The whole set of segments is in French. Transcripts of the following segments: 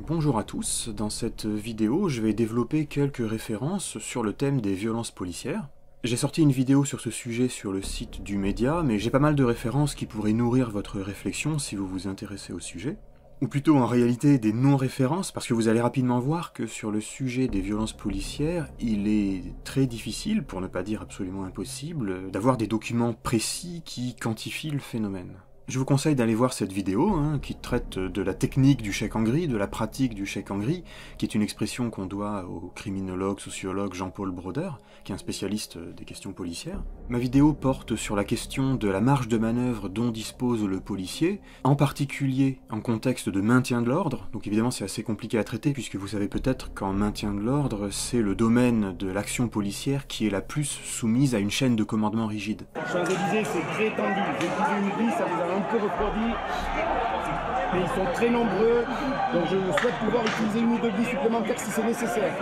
Bonjour à tous, dans cette vidéo je vais développer quelques références sur le thème des violences policières. J'ai sorti une vidéo sur ce sujet sur le site du média, mais j'ai pas mal de références qui pourraient nourrir votre réflexion si vous vous intéressez au sujet. Ou plutôt en réalité des non-références, parce que vous allez rapidement voir que sur le sujet des violences policières, il est très difficile, pour ne pas dire absolument impossible, d'avoir des documents précis qui quantifient le phénomène. Je vous conseille d'aller voir cette vidéo, qui traite de la technique du chèque en gris, de la pratique du chèque en gris, qui est une expression qu'on doit au criminologue, sociologue Jean-Paul Broder, qui est un spécialiste des questions policières. Ma vidéo porte sur la question de la marge de manœuvre dont dispose le policier, en particulier en contexte de maintien de l'ordre. Donc évidemment c'est assez compliqué à traiter, puisque vous savez peut-être qu'en maintien de l'ordre, c'est le domaine de l'action policière qui est la plus soumise à une chaîne de commandement rigide. Champs-Élysées, c'est très étendu. J'ai utilisé une grille, ça les a un peu refroidis. Mais ils sont très nombreux, donc je souhaite pouvoir utiliser une ou deux grilles supplémentaires si c'est nécessaire.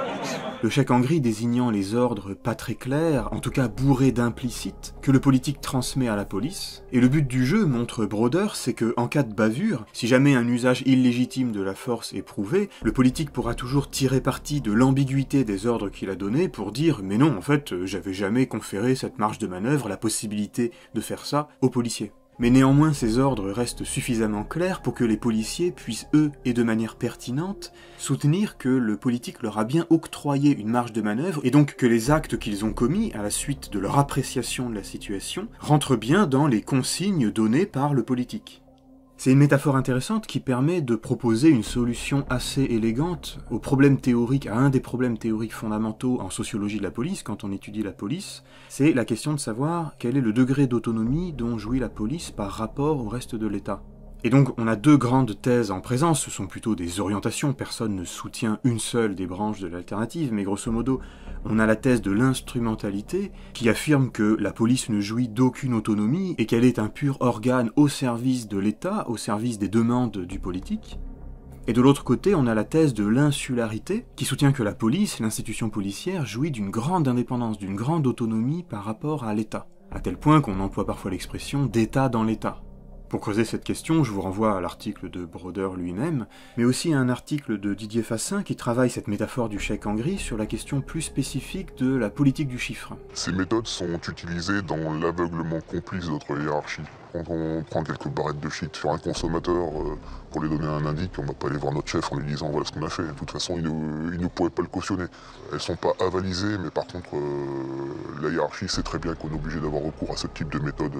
Le chèque en gris désignant les ordres pas très clairs, en tout cas bourrés d'implicites, que le politique transmet à la police. Et le but du jeu, montre Broder, c'est que en cas de bavure, si jamais un usage illégitime de la force est prouvé, le politique pourra toujours tirer parti de l'ambiguïté des ordres qu'il a donnés pour dire « mais non, en fait, j'avais jamais conféré cette marge de manœuvre, la possibilité de faire ça aux policiers ». Mais néanmoins, ces ordres restent suffisamment clairs pour que les policiers puissent, eux, et de manière pertinente, soutenir que le politique leur a bien octroyé une marge de manœuvre, et donc que les actes qu'ils ont commis, à la suite de leur appréciation de la situation, rentrent bien dans les consignes données par le politique. C'est une métaphore intéressante qui permet de proposer une solution assez élégante au problème théorique, à un des problèmes théoriques fondamentaux en sociologie de la police, quand on étudie la police, c'est la question de savoir quel est le degré d'autonomie dont jouit la police par rapport au reste de l'État. Et donc on a deux grandes thèses en présence, ce sont plutôt des orientations, personne ne soutient une seule des branches de l'alternative, mais grosso modo, on a la thèse de l'instrumentalité, qui affirme que la police ne jouit d'aucune autonomie et qu'elle est un pur organe au service de l'État, au service des demandes du politique. Et de l'autre côté, on a la thèse de l'insularité, qui soutient que la police, l'institution policière, jouit d'une grande indépendance, d'une grande autonomie par rapport à l'État, à tel point qu'on emploie parfois l'expression d'État dans l'État. Pour creuser cette question, je vous renvoie à l'article de Broder lui-même, mais aussi à un article de Didier Fassin qui travaille cette métaphore du chèque en gris sur la question plus spécifique de la politique du chiffre. Ces méthodes sont utilisées dans l'aveuglement complice de notre hiérarchie. Quand on prend quelques barrettes de shit sur un consommateur pour lui donner un indice, on va pas aller voir notre chef en lui disant voilà ce qu'on a fait. De toute façon, il ne pourrait pas le cautionner. Elles sont pas avalisées, mais par contre, la hiérarchie sait très bien qu'on est obligé d'avoir recours à ce type de méthode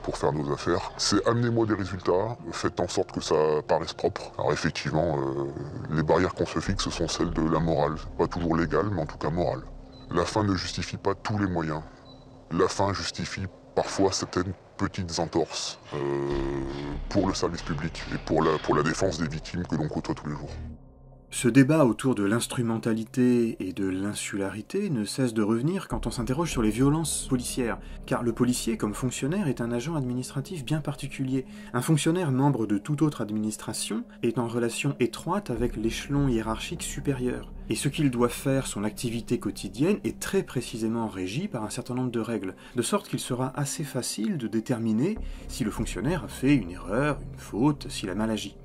pour faire nos affaires. C'est amenez-moi des résultats, faites en sorte que ça paraisse propre. Alors effectivement, les barrières qu'on se fixe sont celles de la morale. Pas toujours légale, mais en tout cas morale. La fin ne justifie pas tous les moyens. La fin justifie parfois certaines petites entorses pour le service public et pour la défense des victimes que l'on côtoie tous les jours. Ce débat autour de l'instrumentalité et de l'insularité ne cesse de revenir quand on s'interroge sur les violences policières, car le policier, comme fonctionnaire, est un agent administratif bien particulier. Un fonctionnaire membre de toute autre administration est en relation étroite avec l'échelon hiérarchique supérieur. Et ce qu'il doit faire, son activité quotidienne, est très précisément régi par un certain nombre de règles, de sorte qu'il sera assez facile de déterminer si le fonctionnaire a fait une erreur, une faute, s'il a mal agi.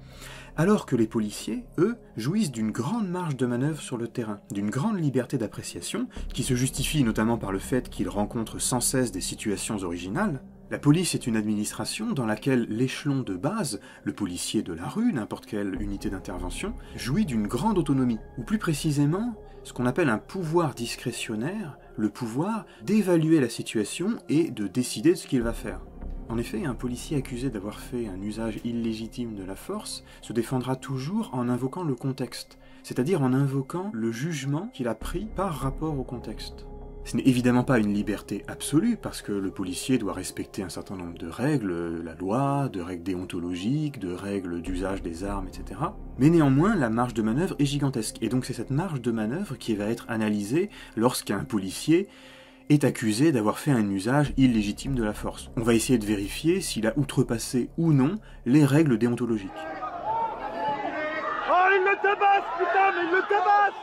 Alors que les policiers, eux, jouissent d'une grande marge de manœuvre sur le terrain, d'une grande liberté d'appréciation, qui se justifie notamment par le fait qu'ils rencontrent sans cesse des situations originales. La police est une administration dans laquelle l'échelon de base, le policier de la rue, n'importe quelle unité d'intervention, jouit d'une grande autonomie, ou plus précisément, ce qu'on appelle un pouvoir discrétionnaire, le pouvoir d'évaluer la situation et de décider de ce qu'il va faire. En effet, un policier accusé d'avoir fait un usage illégitime de la force se défendra toujours en invoquant le contexte, c'est-à-dire en invoquant le jugement qu'il a pris par rapport au contexte. Ce n'est évidemment pas une liberté absolue, parce que le policier doit respecter un certain nombre de règles, la loi, de règles déontologiques, de règles d'usage des armes, etc. Mais néanmoins, la marge de manœuvre est gigantesque, et donc c'est cette marge de manœuvre qui va être analysée lorsqu'un policier est accusé d'avoir fait un usage illégitime de la force. On va essayer de vérifier s'il a outrepassé ou non les règles déontologiques. Oh, il le tabasse, putain, mais il le tabasse!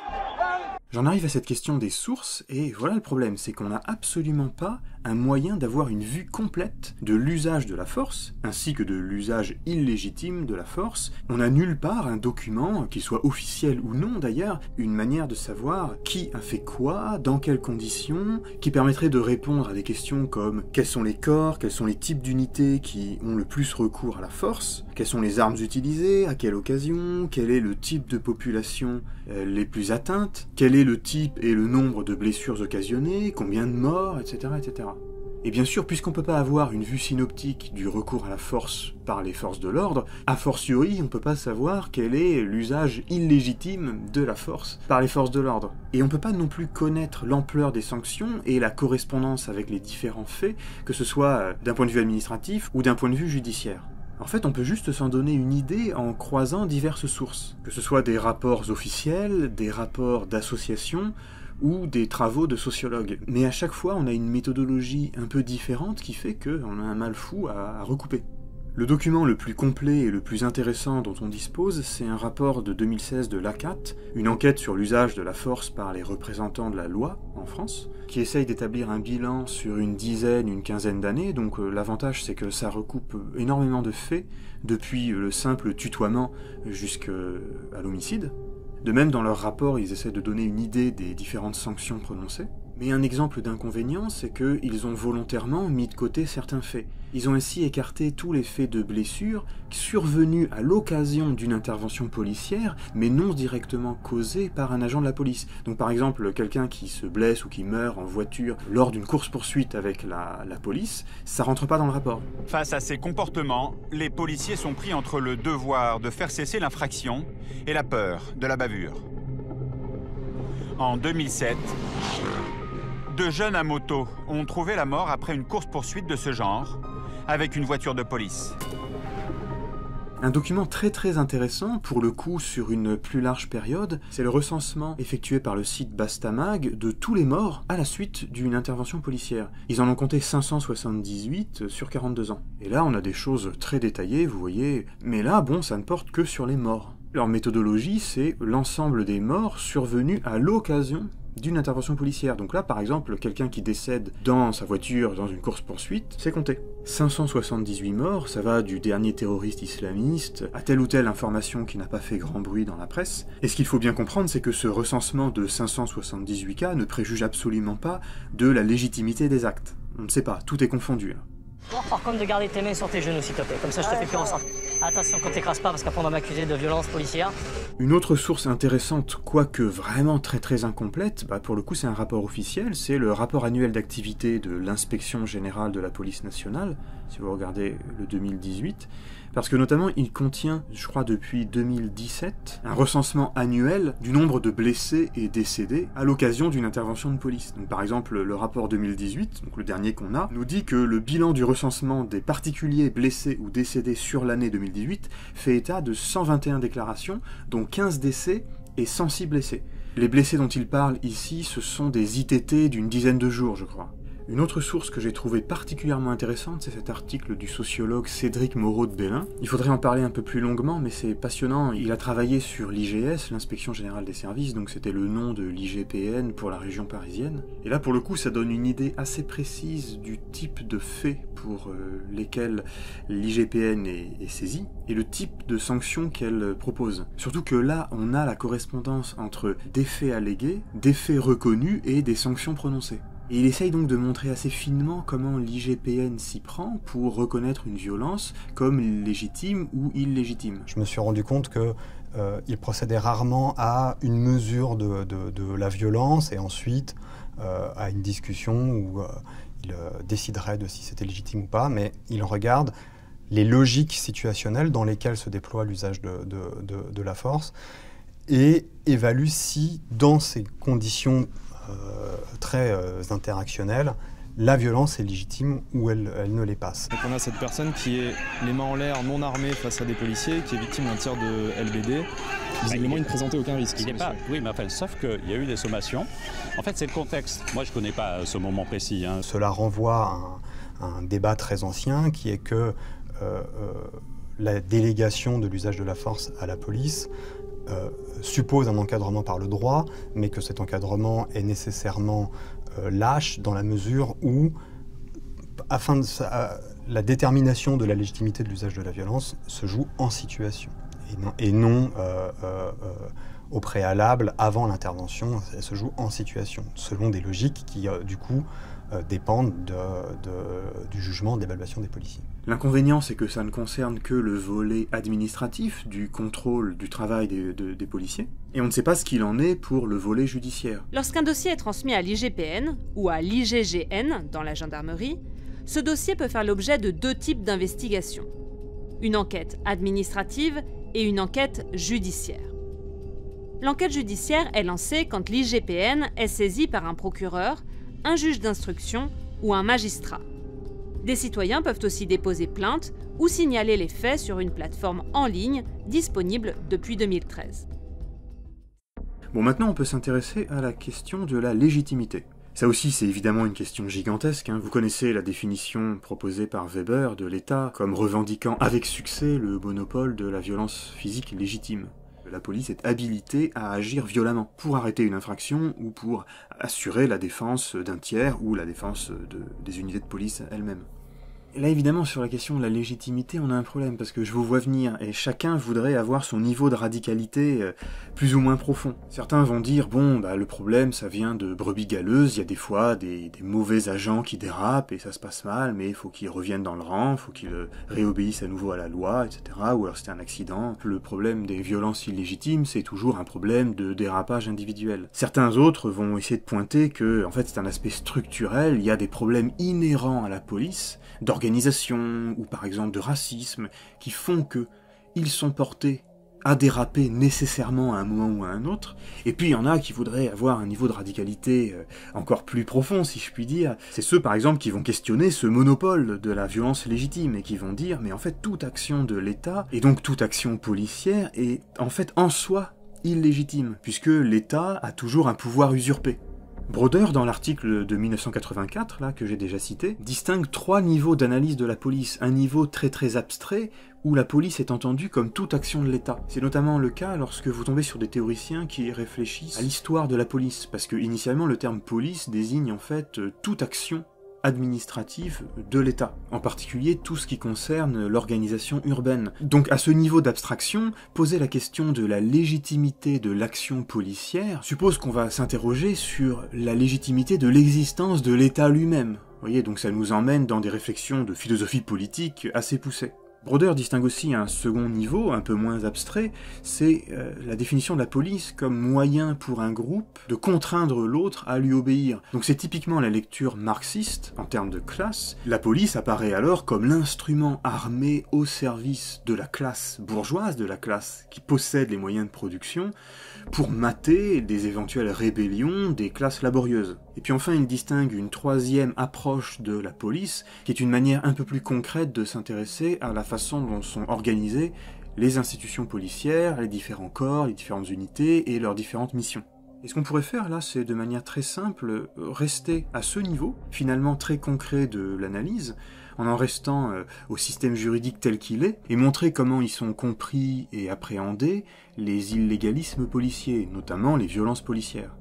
J'en arrive à cette question des sources, et voilà le problème, c'est qu'on n'a absolument pas un moyen d'avoir une vue complète de l'usage de la force, ainsi que de l'usage illégitime de la force. On n'a nulle part un document, qu'il soit officiel ou non d'ailleurs, une manière de savoir qui a fait quoi, dans quelles conditions, qui permettrait de répondre à des questions comme quels sont les corps, quels sont les types d'unités qui ont le plus recours à la force, quelles sont les armes utilisées, à quelle occasion, quel est le type de population les plus atteintes, quel est le type et le nombre de blessures occasionnées, combien de morts, etc. etc. Et bien sûr, puisqu'on ne peut pas avoir une vue synoptique du recours à la force par les forces de l'ordre, a fortiori, on ne peut pas savoir quel est l'usage illégitime de la force par les forces de l'ordre. Et on ne peut pas non plus connaître l'ampleur des sanctions et la correspondance avec les différents faits, que ce soit d'un point de vue administratif ou d'un point de vue judiciaire. En fait, on peut juste s'en donner une idée en croisant diverses sources, que ce soit des rapports officiels, des rapports d'associations, ou des travaux de sociologues. Mais à chaque fois, on a une méthodologie un peu différente qui fait qu'on a un mal fou à recouper. Le document le plus complet et le plus intéressant dont on dispose, c'est un rapport de 2016 de l'ACAT, une enquête sur l'usage de la force par les représentants de la loi en France, qui essaye d'établir un bilan sur une quinzaine d'années, donc l'avantage c'est que ça recoupe énormément de faits, depuis le simple tutoiement jusqu'à l'homicide. De même, dans leur rapport, ils essaient de donner une idée des différentes sanctions prononcées. Mais un exemple d'inconvénient, c'est qu'ils ont volontairement mis de côté certains faits. Ils ont ainsi écarté tous les faits de blessures survenus à l'occasion d'une intervention policière, mais non directement causés par un agent de la police. Donc par exemple, quelqu'un qui se blesse ou qui meurt en voiture lors d'une course-poursuite avec la police, ça rentre pas dans le rapport. Face à ces comportements, les policiers sont pris entre le devoir de faire cesser l'infraction et la peur de la bavure. En 2007, 2 jeunes à moto ont trouvé la mort après une course-poursuite de ce genre, avec une voiture de police. Un document très intéressant, pour le coup sur une plus large période, c'est le recensement effectué par le site Bastamag de tous les morts à la suite d'une intervention policière. Ils en ont compté 578 sur 42 ans. Et là, on a des choses très détaillées, vous voyez, mais là, bon, ça ne porte que sur les morts. Leur méthodologie, c'est l'ensemble des morts survenus à l'occasion d'une intervention policière. Donc là, par exemple, quelqu'un qui décède dans sa voiture, dans une course-poursuite, c'est compté. 578 morts, ça va du dernier terroriste islamiste à telle ou telle information qui n'a pas fait grand bruit dans la presse. Et ce qu'il faut bien comprendre, c'est que ce recensement de 578 cas ne préjuge absolument pas de la légitimité des actes. On ne sait pas, tout est confondu là. Par contre, de garder tes mains sur tes genoux, s'il te plaît. Comme ça, je te fais plus ressentir. Attention qu'on t'écrase pas, parce qu'après, on va m'accuser de violence policière. Une autre source intéressante, quoique vraiment très incomplète, pour le coup, c'est un rapport officiel, c'est le rapport annuel d'activité de l'Inspection Générale de la Police Nationale, si vous regardez le 2018, parce que notamment, il contient, je crois depuis 2017, un recensement annuel du nombre de blessés et décédés à l'occasion d'une intervention de police. Donc, par exemple, le rapport 2018, donc le dernier qu'on a, nous dit que le bilan du recensement des particuliers blessés ou décédés sur l'année 2018 fait état de 121 déclarations, dont 15 décès et 106 blessés. Les blessés dont il parle ici, ce sont des ITT d'une dizaine de jours, je crois. Une autre source que j'ai trouvée particulièrement intéressante, c'est cet article du sociologue Cédric Moreau de Bellin. Il faudrait en parler un peu plus longuement, mais c'est passionnant. Il a travaillé sur l'IGS, l'Inspection Générale des Services, donc c'était le nom de l'IGPN pour la région parisienne. Et là, pour le coup, ça donne une idée assez précise du type de faits pour lesquels l'IGPN est saisie, et le type de sanctions qu'elle propose. Surtout que là, on a la correspondance entre des faits allégués, des faits reconnus et des sanctions prononcées. Et il essaye donc de montrer assez finement comment l'IGPN s'y prend pour reconnaître une violence comme légitime ou illégitime. Je me suis rendu compte qu'il procédait rarement à une mesure de la violence et ensuite à une discussion où il déciderait de si c'était légitime ou pas, mais il regarde les logiques situationnelles dans lesquelles se déploie l'usage de la force et évalue si, dans ces conditions très interactionnelle, la violence est légitime ou elle ne l'est pas. Donc on a cette personne qui est les mains en l'air, non armée face à des policiers, qui est victime d'un tir de LBD. Visiblement, il ne présentait aucun risque. Il n'est pas. Oui, mais enfin, sauf qu'il y a eu des sommations. En fait, c'est le contexte. Moi, je ne connais pas ce moment précis. Cela renvoie à un débat très ancien qui est que la délégation de l'usage de la force à la police suppose un encadrement par le droit, mais que cet encadrement est nécessairement lâche dans la mesure où la détermination de la légitimité de l'usage de la violence se joue en situation et non au préalable, avant l'intervention. Elle se joue en situation, selon des logiques qui, du coup, dépendent du jugement, d'évaluation des policiers. L'inconvénient, c'est que ça ne concerne que le volet administratif du contrôle du travail des policiers, et on ne sait pas ce qu'il en est pour le volet judiciaire. Lorsqu'un dossier est transmis à l'IGPN ou à l'IGGN dans la gendarmerie, ce dossier peut faire l'objet de 2 types d'investigations. Une enquête administrative et une enquête judiciaire. L'enquête judiciaire est lancée quand l'IGPN est saisie par un procureur, un juge d'instruction ou un magistrat. Des citoyens peuvent aussi déposer plainte ou signaler les faits sur une plateforme en ligne disponible depuis 2013. Bon, maintenant on peut s'intéresser à la question de la légitimité. Ça aussi, c'est évidemment une question gigantesque, hein. Vous connaissez la définition proposée par Weber de l'État comme revendiquant avec succès le monopole de la violence physique légitime. La police est habilitée à agir violemment pour arrêter une infraction ou pour assurer la défense d'un tiers ou la défense des unités de police elles-mêmes. Et là, évidemment, sur la question de la légitimité, on a un problème, parce que je vous vois venir, et chacun voudrait avoir son niveau de radicalité plus ou moins profond. Certains vont dire, bon, le problème, ça vient de brebis galeuses, il y a des fois des mauvais agents qui dérapent, et ça se passe mal, mais il faut qu'ils reviennent dans le rang, il faut qu'ils réobéissent à nouveau à la loi, etc., ou alors c'était un accident. Le problème des violences illégitimes, c'est toujours un problème de dérapage individuel. Certains autres vont essayer de pointer que, en fait, c'est un aspect structurel, il y a des problèmes inhérents à la police, d'organisation ou par exemple de racisme, qui font qu'ils sont portés à déraper nécessairement à un moment ou à un autre, et puis il y en a qui voudraient avoir un niveau de radicalité encore plus profond, si je puis dire. C'est ceux par exemple qui vont questionner ce monopole de la violence légitime, et qui vont dire mais en fait toute action de l'État, et donc toute action policière, est en fait en soi illégitime, puisque l'État a toujours un pouvoir usurpé. Brodeur, dans l'article de 1984, là, que j'ai déjà cité, distingue 3 niveaux d'analyse de la police. Un niveau très très abstrait, où la police est entendue comme toute action de l'État. C'est notamment le cas lorsque vous tombez sur des théoriciens qui réfléchissent à l'histoire de la police, parce que initialement le terme police désigne en fait toute action administrative de l'État, en particulier tout ce qui concerne l'organisation urbaine. Donc à ce niveau d'abstraction, poser la question de la légitimité de l'action policière suppose qu'on va s'interroger sur la légitimité de l'existence de l'État lui-même. Vous voyez, donc ça nous emmène dans des réflexions de philosophie politique assez poussées. Brodeur distingue aussi un second niveau, un peu moins abstrait, c'est la définition de la police comme moyen pour un groupe de contraindre l'autre à lui obéir. Donc c'est typiquement la lecture marxiste en termes de classe. La police apparaît alors comme l'instrument armé au service de la classe bourgeoise, de la classe qui possède les moyens de production, pour mater des éventuelles rébellions des classes laborieuses. Et puis enfin, il distingue une 3e approche de la police, qui est une manière un peu plus concrète de s'intéresser à la façon dont sont organisées les institutions policières, les différents corps, les différentes unités et leurs différentes missions. Et ce qu'on pourrait faire là, c'est de manière très simple, rester à ce niveau, finalement très concret de l'analyse, en restant au système juridique tel qu'il est, et montrer comment ils sont compris et appréhendés les illégalismes policiers, notamment les violences policières.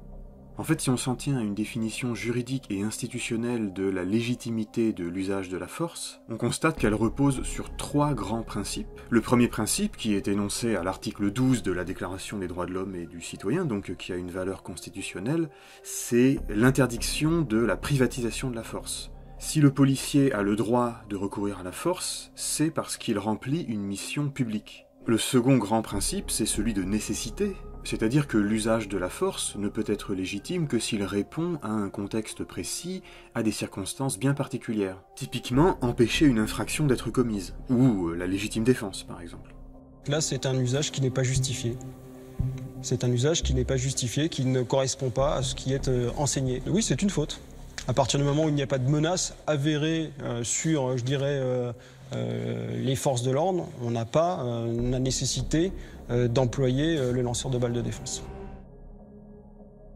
En fait, si on s'en tient à une définition juridique et institutionnelle de la légitimité de l'usage de la force, on constate qu'elle repose sur 3 grands principes. Le premier principe, qui est énoncé à l'article 12 de la Déclaration des droits de l'homme et du citoyen, donc qui a une valeur constitutionnelle, c'est l'interdiction de la privatisation de la force. Si le policier a le droit de recourir à la force, c'est parce qu'il remplit une mission publique. Le second grand principe, c'est celui de nécessité, c'est-à-dire que l'usage de la force ne peut être légitime que s'il répond à un contexte précis, à des circonstances bien particulières. Typiquement, empêcher une infraction d'être commise, ou la légitime défense, par exemple. Là, c'est un usage qui n'est pas justifié. C'est un usage qui n'est pas justifié, qui ne correspond pas à ce qui est enseigné. Oui, c'est une faute. À partir du moment où il n'y a pas de menace avérée sur, je dirais, les forces de l'ordre, on n'a pas la nécessité d'employer le lanceur de balles de défense.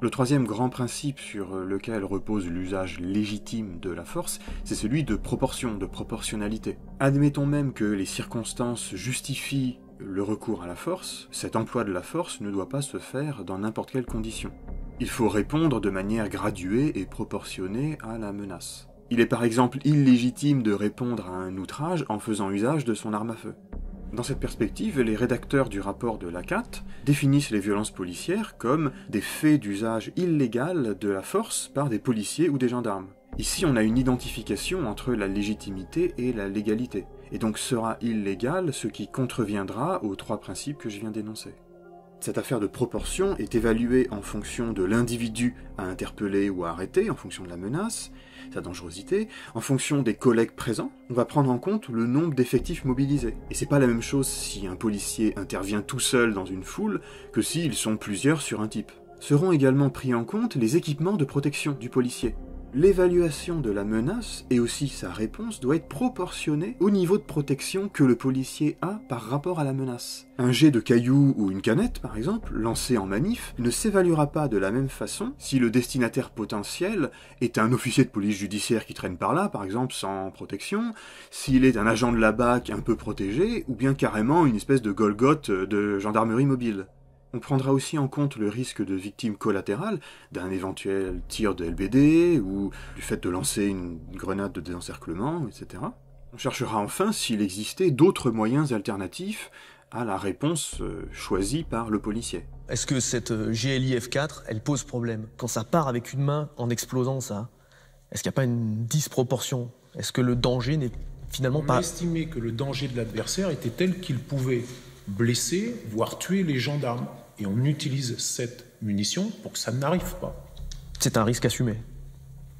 Le troisième grand principe sur lequel repose l'usage légitime de la force, c'est celui de proportion, de proportionnalité. Admettons même que les circonstances justifient le recours à la force, cet emploi de la force ne doit pas se faire dans n'importe quelle condition. Il faut répondre de manière graduée et proportionnée à la menace. Il est par exemple illégitime de répondre à un outrage en faisant usage de son arme à feu. Dans cette perspective, les rédacteurs du rapport de l'ACAT définissent les violences policières comme des faits d'usage illégal de la force par des policiers ou des gendarmes. Ici, on a une identification entre la légitimité et la légalité, et donc sera illégal ce qui contreviendra aux 3 principes que je viens d'énoncer. Cette affaire de proportion est évaluée en fonction de l'individu à interpeller ou à arrêter, en fonction de la menace, sa dangerosité, en fonction des collègues présents. On va prendre en compte le nombre d'effectifs mobilisés. Et c'est pas la même chose si un policier intervient tout seul dans une foule que s'ils sont plusieurs sur un type. Seront également pris en compte les équipements de protection du policier. L'évaluation de la menace et aussi sa réponse doit être proportionnée au niveau de protection que le policier a par rapport à la menace. Un jet de cailloux ou une canette, par exemple, lancé en manif, ne s'évaluera pas de la même façon si le destinataire potentiel est un officier de police judiciaire qui traîne par là, par exemple, sans protection, s'il est un agent de la BAC un peu protégé, ou bien carrément une espèce de Golgoth de gendarmerie mobile. On prendra aussi en compte le risque de victime collatérale d'un éventuel tir de LBD ou du fait de lancer une grenade de désencerclement, etc. On cherchera enfin s'il existait d'autres moyens alternatifs à la réponse choisie par le policier. Est-ce que cette GLI F4, elle pose problème? Quand ça part avec une main en explosant ça, est-ce qu'il n'y a pas une disproportion? Est-ce que le danger n'est finalement pas... On a estimé que le danger de l'adversaire était tel qu'il pouvait blesser, voire tuer les gendarmes. Et on utilise cette munition pour que ça n'arrive pas. C'est un risque assumé.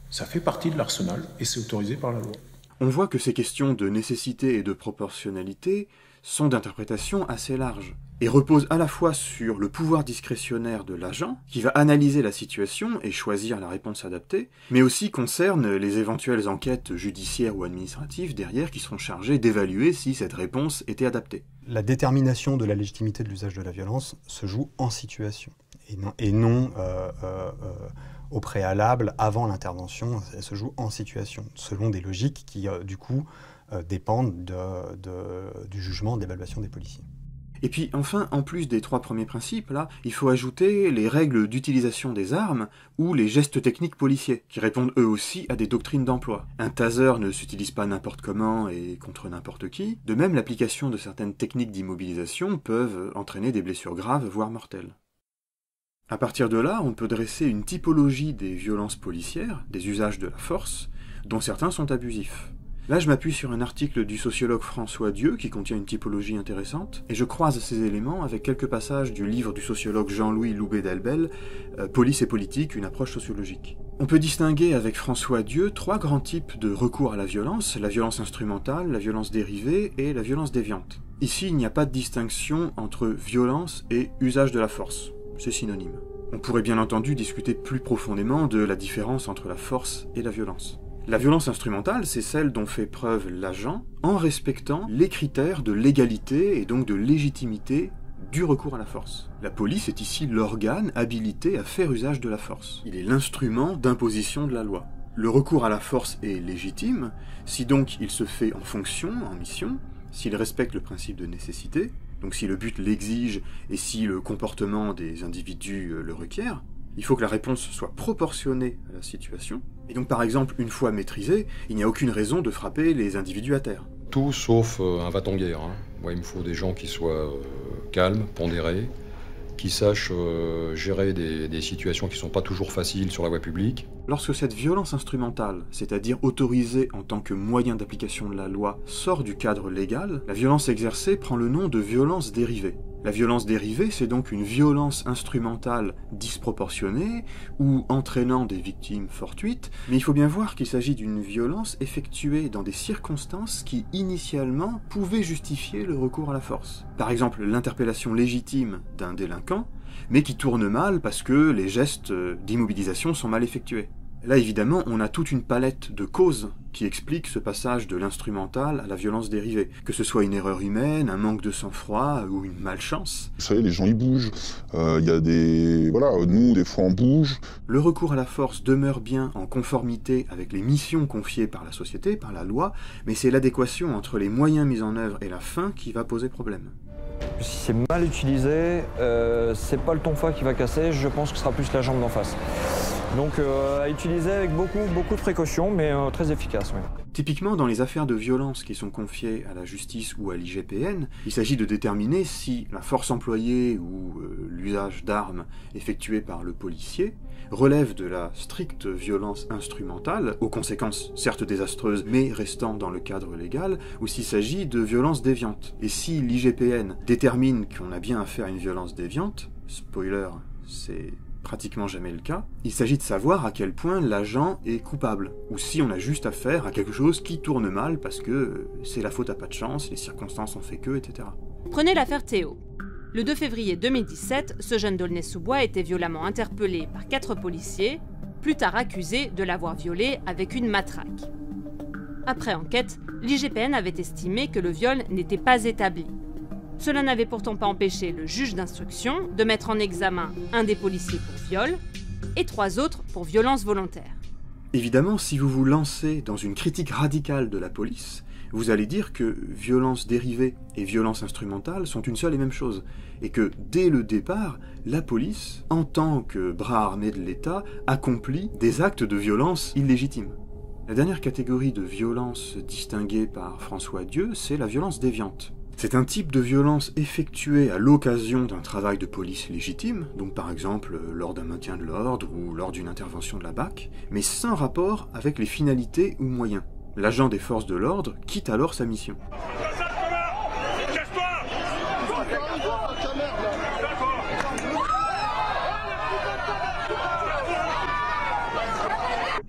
Ça fait partie de l'arsenal et c'est autorisé par la loi. On voit que ces questions de nécessité et de proportionnalité sont d'interprétation assez large et reposent à la fois sur le pouvoir discrétionnaire de l'agent, qui va analyser la situation et choisir la réponse adaptée, mais aussi concernent les éventuelles enquêtes judiciaires ou administratives derrière qui seront chargées d'évaluer si cette réponse était adaptée. La détermination de la légitimité de l'usage de la violence se joue en situation, et non au préalable, avant l'intervention. Elle se joue en situation, selon des logiques qui, du coup, dépendent du jugement, de l'évaluation des policiers. Et puis enfin, en plus des 3 premiers principes, là, il faut ajouter les règles d'utilisation des armes ou les gestes techniques policiers, qui répondent eux aussi à des doctrines d'emploi. Un taser ne s'utilise pas n'importe comment et contre n'importe qui. De même, l'application de certaines techniques d'immobilisation peuvent entraîner des blessures graves, voire mortelles. À partir de là, on peut dresser une typologie des violences policières, des usages de la force, dont certains sont abusifs. Là, je m'appuie sur un article du sociologue François Dieu qui contient une typologie intéressante, et je croise ces éléments avec quelques passages du livre du sociologue Jean-Louis Loubet-Delbel, Police et politique, une approche sociologique. On peut distinguer avec François Dieu 3 grands types de recours à la violence instrumentale, la violence dérivée et la violence déviante. Ici, il n'y a pas de distinction entre violence et usage de la force, c'est synonyme. On pourrait bien entendu discuter plus profondément de la différence entre la force et la violence. La violence instrumentale, c'est celle dont fait preuve l'agent en respectant les critères de légalité et donc de légitimité du recours à la force. La police est ici l'organe habilité à faire usage de la force. Il est l'instrument d'imposition de la loi. Le recours à la force est légitime si donc il se fait en fonction, en mission, s'il respecte le principe de nécessité, donc si le but l'exige et si le comportement des individus le requiert. Il faut que la réponse soit proportionnée à la situation. Et donc par exemple, une fois maîtrisée, il n'y a aucune raison de frapper les individus à terre. Tout sauf un va-t-en-guerre. Moi, il me faut des gens qui soient calmes, pondérés, qui sachent gérer des situations qui ne sont pas toujours faciles sur la voie publique. Lorsque cette violence instrumentale, c'est-à-dire autorisée en tant que moyen d'application de la loi, sort du cadre légal, la violence exercée prend le nom de violence dérivée. La violence dérivée, c'est donc une violence instrumentale disproportionnée ou entraînant des victimes fortuites, mais il faut bien voir qu'il s'agit d'une violence effectuée dans des circonstances qui, initialement, pouvaient justifier le recours à la force. Par exemple, l'interpellation légitime d'un délinquant, mais qui tourne mal parce que les gestes d'immobilisation sont mal effectués. Là, évidemment, on a toute une palette de causes qui expliquent ce passage de l'instrumental à la violence dérivée. Que ce soit une erreur humaine, un manque de sang-froid ou une malchance. Vous savez, les gens, ils bougent. Il y a des... Voilà, nous, des fois, on bouge. Le recours à la force demeure bien en conformité avec les missions confiées par la société, par la loi, mais c'est l'adéquation entre les moyens mis en œuvre et la fin qui va poser problème. Si c'est mal utilisé, c'est pas le tonfa qui va casser, je pense que ce sera plus la jambe d'en face. Donc à utiliser avec beaucoup de précautions, mais très efficace. Oui. Typiquement, dans les affaires de violence qui sont confiées à la justice ou à l'IGPN, il s'agit de déterminer si la force employée ou l'usage d'armes effectué par le policier relève de la stricte violence instrumentale, aux conséquences certes désastreuses, mais restant dans le cadre légal, ou s'il s'agit de violence déviante. Et si l'IGPN détermine qu'on a bien affaire à une violence déviante, spoiler, c'est pratiquement jamais le cas, il s'agit de savoir à quel point l'agent est coupable, ou si on a juste affaire à quelque chose qui tourne mal parce que c'est la faute à pas de chance, les circonstances ont fait que, etc. Prenez l'affaire Théo. Le 2 février 2017, ce jeune d'Aulnay-sous-Bois était violemment interpellé par 4 policiers, plus tard accusé de l'avoir violé avec une matraque. Après enquête, l'IGPN avait estimé que le viol n'était pas établi. Cela n'avait pourtant pas empêché le juge d'instruction de mettre en examen un des policiers pour viol et 3 autres pour violence volontaire. Évidemment, si vous vous lancez dans une critique radicale de la police, vous allez dire que violence dérivée et violence instrumentale sont une seule et même chose, et que dès le départ, la police, en tant que bras armé de l'État, accomplit des actes de violence illégitimes. La dernière catégorie de violence distinguée par François Dieu, c'est la violence déviante. C'est un type de violence effectuée à l'occasion d'un travail de police légitime, donc par exemple lors d'un maintien de l'ordre ou lors d'une intervention de la BAC, mais sans rapport avec les finalités ou moyens. L'agent des forces de l'ordre quitte alors sa mission.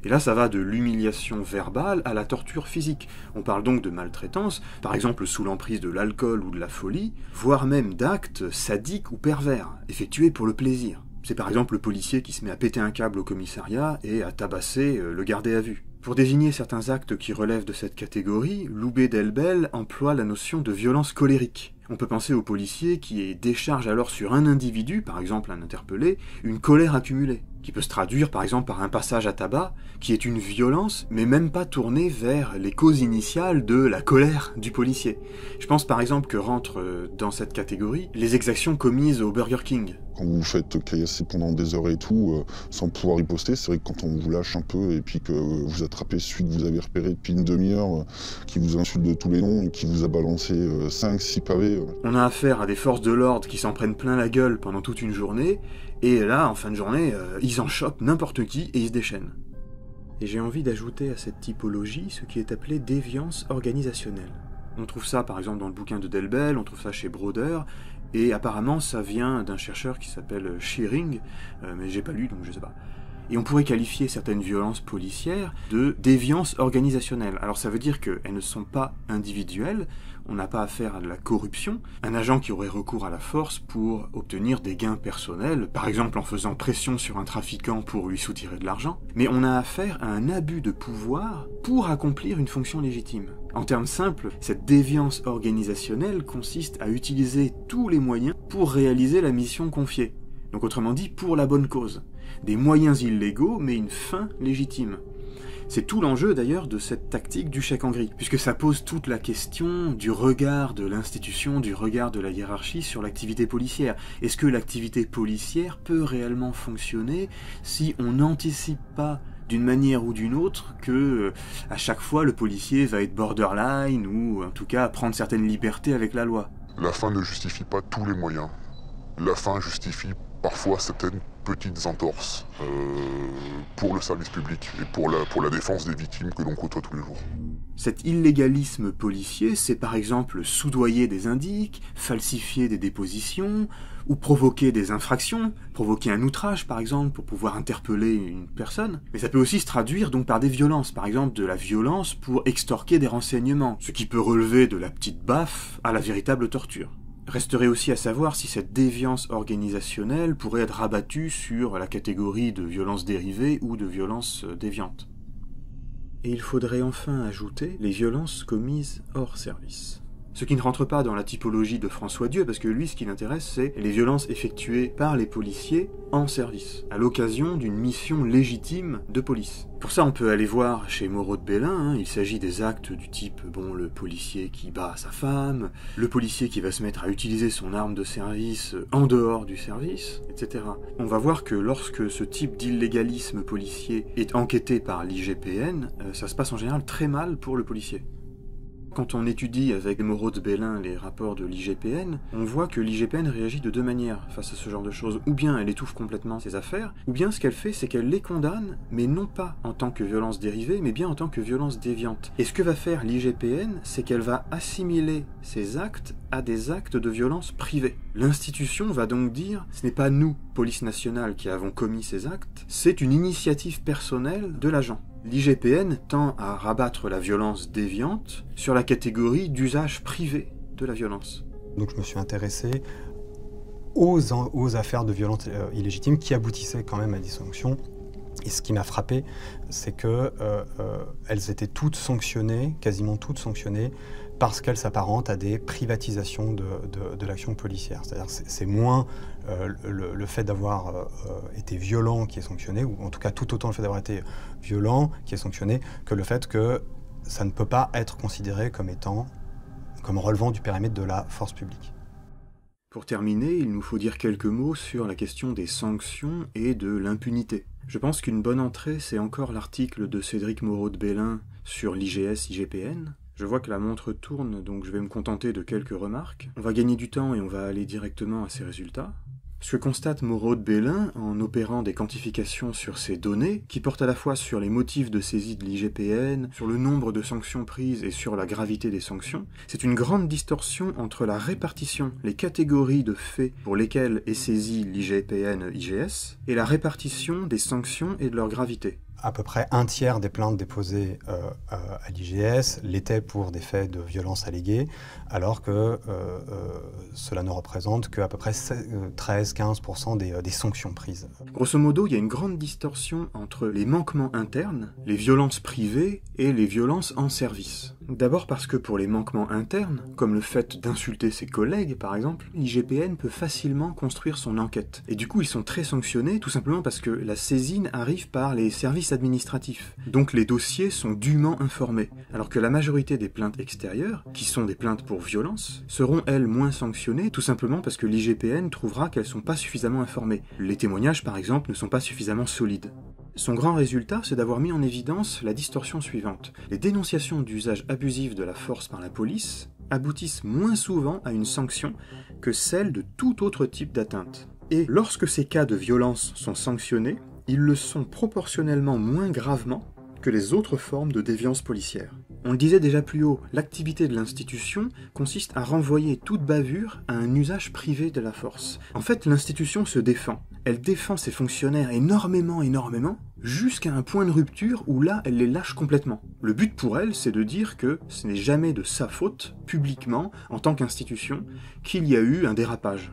Et là, ça va de l'humiliation verbale à la torture physique. On parle donc de maltraitance, par exemple sous l'emprise de l'alcool ou de la folie, voire même d'actes sadiques ou pervers, effectués pour le plaisir. C'est par exemple le policier qui se met à péter un câble au commissariat et à tabasser le gardé à vue. Pour désigner certains actes qui relèvent de cette catégorie, Loubet Delbel emploie la notion de violence colérique. On peut penser au policier qui décharge alors sur un individu, par exemple un interpellé, une colère accumulée, qui peut se traduire par exemple par un passage à tabac, qui est une violence, mais même pas tournée vers les causes initiales de la colère du policier. Je pense par exemple que rentrent dans cette catégorie les exactions commises au Burger King. Quand vous vous faites caillasser pendant des heures et tout, sans pouvoir riposter, c'est vrai que quand on vous lâche un peu et puis que vous attrapez celui que vous avez repéré depuis une demi-heure, qui vous insulte de tous les noms et qui vous a balancé 5-6 pavés. On a affaire à des forces de l'ordre qui s'en prennent plein la gueule pendant toute une journée, et là, en fin de journée, ils en chopent n'importe qui et ils se déchaînent. Et j'ai envie d'ajouter à cette typologie ce qui est appelé déviance organisationnelle. On trouve ça par exemple dans le bouquin de Delbel, on trouve ça chez Broder, et apparemment ça vient d'un chercheur qui s'appelle Shearing, mais j'ai pas lu donc je sais pas. Et on pourrait qualifier certaines violences policières de déviance organisationnelle. Alors ça veut dire qu'elles ne sont pas individuelles, on n'a pas affaire à de la corruption, un agent qui aurait recours à la force pour obtenir des gains personnels, par exemple en faisant pression sur un trafiquant pour lui soutirer de l'argent, mais on a affaire à un abus de pouvoir pour accomplir une fonction légitime. En termes simples, cette déviance organisationnelle consiste à utiliser tous les moyens pour réaliser la mission confiée. Donc autrement dit, pour la bonne cause. Des moyens illégaux, mais une fin légitime. C'est tout l'enjeu d'ailleurs de cette tactique du chèque en gris, puisque ça pose toute la question du regard de l'institution, du regard de la hiérarchie sur l'activité policière. Est-ce que l'activité policière peut réellement fonctionner si on n'anticipe pas d'une manière ou d'une autre que à chaque fois le policier va être borderline ou en tout cas prendre certaines libertés avec la loi? La fin ne justifie pas tous les moyens. La fin justifie parfois certaines petites entorses pour le service public et pour la défense des victimes que l'on côtoie tous les jours. Cet illégalisme policier, c'est par exemple soudoyer des indices, falsifier des dépositions, ou provoquer des infractions, provoquer un outrage par exemple pour pouvoir interpeller une personne. Mais ça peut aussi se traduire donc par des violences, par exemple de la violence pour extorquer des renseignements, ce qui peut relever de la petite baffe à la véritable torture. Resterait aussi à savoir si cette déviance organisationnelle pourrait être rabattue sur la catégorie de violence dérivée ou de violence déviante. Et il faudrait enfin ajouter les violences commises hors service. Ce qui ne rentre pas dans la typologie de François Dieu, parce que lui, ce qui l'intéresse, c'est les violences effectuées par les policiers en service, à l'occasion d'une mission légitime de police. Pour ça, on peut aller voir chez Moreau de Bellin, il s'agit des actes du type, le policier qui bat sa femme, le policier qui va se mettre à utiliser son arme de service en dehors du service, etc. On va voir que lorsque ce type d'illégalisme policier est enquêté par l'IGPN, ça se passe en général très mal pour le policier. Quand on étudie avec Moreau de Bellin les rapports de l'IGPN, on voit que l'IGPN réagit de deux manières face à ce genre de choses. Ou bien elle étouffe complètement ses affaires, ou bien ce qu'elle fait, c'est qu'elle les condamne, mais non pas en tant que violence dérivée, mais bien en tant que violence déviante. Et ce que va faire l'IGPN, c'est qu'elle va assimiler ces actes à des actes de violence privée. L'institution va donc dire, ce n'est pas nous, police nationale, qui avons commis ces actes, c'est une initiative personnelle de l'agent. L'IGPN tend à rabattre la violence déviante sur la catégorie d'usage privé de la violence. Donc je me suis intéressé aux affaires de violence illégitime qui aboutissaient quand même à des sanctions. Et ce qui m'a frappé, c'est qu'elles étaient toutes sanctionnées, quasiment toutes sanctionnées, parce qu'elles s'apparentent à des privatisations de l'action policière. C'est-à-dire que c'est moins le fait d'avoir été violent qui est sanctionné, ou en tout cas tout autant le fait d'avoir été violent qui est sanctionné, que le fait que ça ne peut pas être considéré comme relevant du périmètre de la force publique. Pour terminer, il nous faut dire quelques mots sur la question des sanctions et de l'impunité. Je pense qu'une bonne entrée, c'est encore l'article de Cédric Moreau de Bellin sur l'IGS-IGPN. Je vois que la montre tourne, donc je vais me contenter de quelques remarques. On va gagner du temps et on va aller directement à ces résultats. Ce que constate Moreau de Bellin en opérant des quantifications sur ces données, qui portent à la fois sur les motifs de saisie de l'IGPN, sur le nombre de sanctions prises et sur la gravité des sanctions, c'est une grande distorsion entre la répartition, les catégories de faits pour lesquels est saisie l'IGPN-IGS, et la répartition des sanctions et de leur gravité. À peu près un tiers des plaintes déposées à l'IGS l'étaient pour des faits de violence allégués, alors que cela ne représente qu'à peu près 13-15% des sanctions prises. Grosso modo, il y a une grande distorsion entre les manquements internes, les violences privées et les violences en service. D'abord parce que pour les manquements internes, comme le fait d'insulter ses collègues par exemple, l'IGPN peut facilement construire son enquête. Et du coup, ils sont très sanctionnés, tout simplement parce que la saisine arrive par les services administratifs. Donc les dossiers sont dûment informés. Alors que la majorité des plaintes extérieures, qui sont des plaintes pour violence, seront elles moins sanctionnées, tout simplement parce que l'IGPN trouvera qu'elles ne sont pas suffisamment informées. Les témoignages par exemple ne sont pas suffisamment solides. Son grand résultat, c'est d'avoir mis en évidence la distorsion suivante. Les dénonciations d'usage abusif de la force par la police aboutissent moins souvent à une sanction que celles de tout autre type d'atteinte. Et lorsque ces cas de violence sont sanctionnés, ils le sont proportionnellement moins gravement que les autres formes de déviance policière. On le disait déjà plus haut, l'activité de l'institution consiste à renvoyer toute bavure à un usage privé de la force. En fait, l'institution se défend. Elle défend ses fonctionnaires énormément, jusqu'à un point de rupture où là, elle les lâche complètement. Le but pour elle, c'est de dire que ce n'est jamais de sa faute, publiquement, en tant qu'institution, qu'il y a eu un dérapage.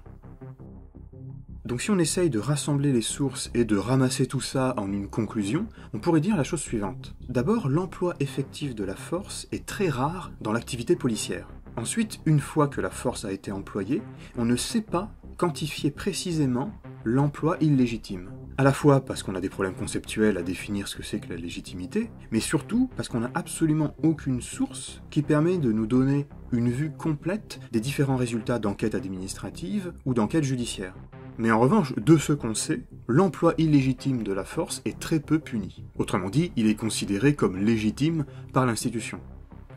Donc si on essaye de rassembler les sources et de ramasser tout ça en une conclusion, on pourrait dire la chose suivante. D'abord, l'emploi effectif de la force est très rare dans l'activité policière. Ensuite, une fois que la force a été employée, on ne sait pas quantifier précisément l'emploi illégitime. À la fois parce qu'on a des problèmes conceptuels à définir ce que c'est que la légitimité, mais surtout parce qu'on n'a absolument aucune source qui permet de nous donner une vue complète des différents résultats d'enquête administrative ou d'enquête judiciaire. Mais en revanche, de ce qu'on sait, l'emploi illégitime de la force est très peu puni. Autrement dit, il est considéré comme légitime par l'institution.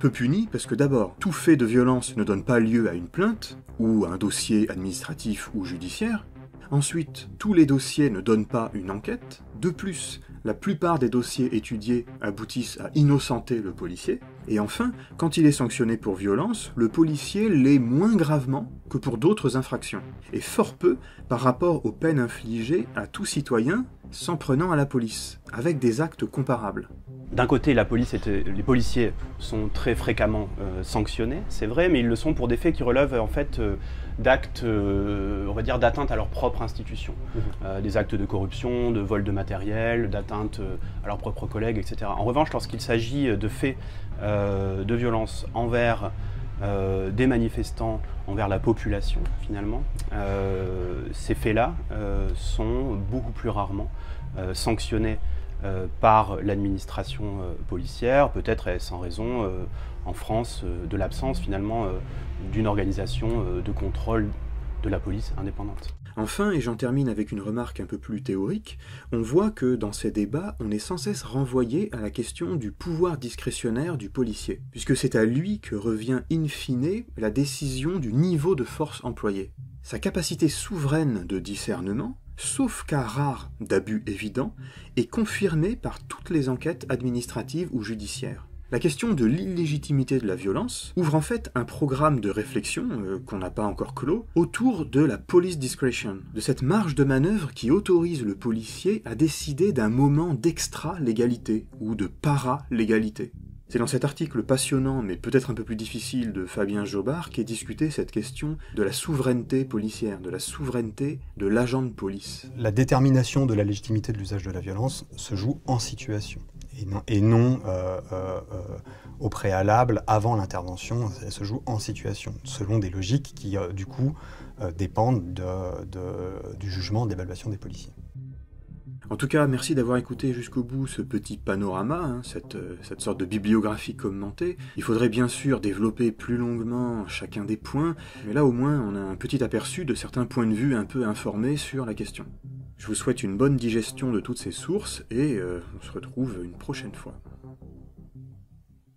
Peu puni parce que d'abord, tout fait de violence ne donne pas lieu à une plainte, ou à un dossier administratif ou judiciaire. Ensuite, tous les dossiers ne donnent pas une enquête. De plus, la plupart des dossiers étudiés aboutissent à innocenter le policier. Et enfin, quand il est sanctionné pour violence, le policier l'est moins gravement que pour d'autres infractions, et fort peu par rapport aux peines infligées à tout citoyen s'en prenant à la police, avec des actes comparables. D'un côté, les policiers sont très fréquemment sanctionnés, c'est vrai, mais ils le sont pour des faits qui relèvent en fait d'actes, on va dire, d'atteinte à leur propre institution. Des actes de corruption, de vol de matériel, d'atteinte à leurs propres collègues, etc. En revanche, lorsqu'il s'agit de faits de violence envers des manifestants envers la population, finalement, ces faits-là sont beaucoup plus rarement sanctionnés par l'administration policière. Peut-être est-ce en raison, en France, de l'absence, finalement, d'une organisation de contrôle de la police indépendante. Enfin, et j'en termine avec une remarque un peu plus théorique, on voit que dans ces débats, on est sans cesse renvoyé à la question du pouvoir discrétionnaire du policier, puisque c'est à lui que revient in fine la décision du niveau de force employé. Sa capacité souveraine de discernement, sauf cas rare d'abus évidents, est confirmée par toutes les enquêtes administratives ou judiciaires. La question de l'illégitimité de la violence ouvre en fait un programme de réflexion, qu'on n'a pas encore clos, autour de la police discretion, de cette marge de manœuvre qui autorise le policier à décider d'un moment d'extra-légalité ou de para-légalité. C'est dans cet article passionnant, mais peut-être un peu plus difficile, de Fabien Jobard qu'est discutée cette question de la souveraineté policière, de la souveraineté de l'agent de police. La détermination de la légitimité de l'usage de la violence se joue en situation. Et non au préalable, avant l'intervention, elle se joue en situation, selon des logiques qui, du coup, dépendent du jugement, d'évaluation des policiers. En tout cas, merci d'avoir écouté jusqu'au bout ce petit panorama, cette sorte de bibliographie commentée. Il faudrait bien sûr développer plus longuement chacun des points, mais là au moins on a un petit aperçu de certains points de vue un peu informés sur la question. Je vous souhaite une bonne digestion de toutes ces sources et on se retrouve une prochaine fois.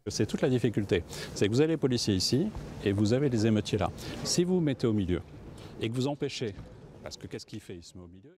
C'est toute la difficulté. C'est que vous avez les policiers ici et vous avez les émeutiers là. Si vous vous mettez au milieu et que vous empêchez, parce que qu'est-ce qu'il fait? Il se met au milieu.